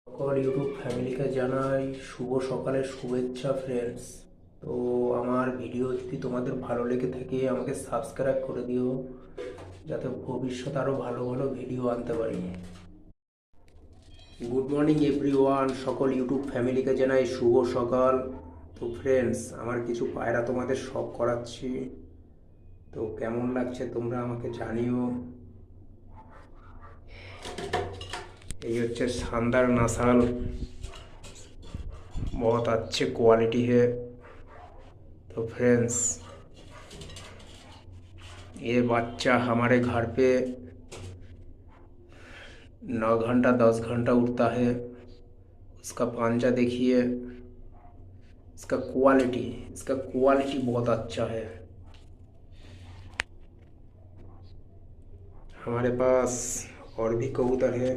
সকল ইউটিউব ফ্যামিলিকে জানাই শুভ সকালের শুভেচ্ছা ফ্রেন্ডস। তো আমার ভিডিও যদি তোমাদের ভালো লেগে থাকে আমাকে সাবস্ক্রাইব করে দিও, যাতে ভবিষ্যতে আরও ভালো ভালো ভিডিও আনতে পারি। গুড মর্নিং এভরিওয়ান, সকল ইউটিউব ফ্যামিলিকে জানাই শুভ সকাল। তো ফ্রেন্ডস, আমার কিছু পায়রা তোমাদের শখ করাচ্ছি, তো কেমন লাগছে তোমরা আমাকে জানিও। এই হচ্ছে शानदार नस्ल, बहुत अच्छे क्वालिटी है। तो फ्रेंड्स, ये बच्चा हमारे घर पे 9 घंटा 10 घंटा उड़ता है। उसका पांजा देखिए, इसका क्वालिटी बहुत अच्छा है। हमारे पास और भी कबूतर है।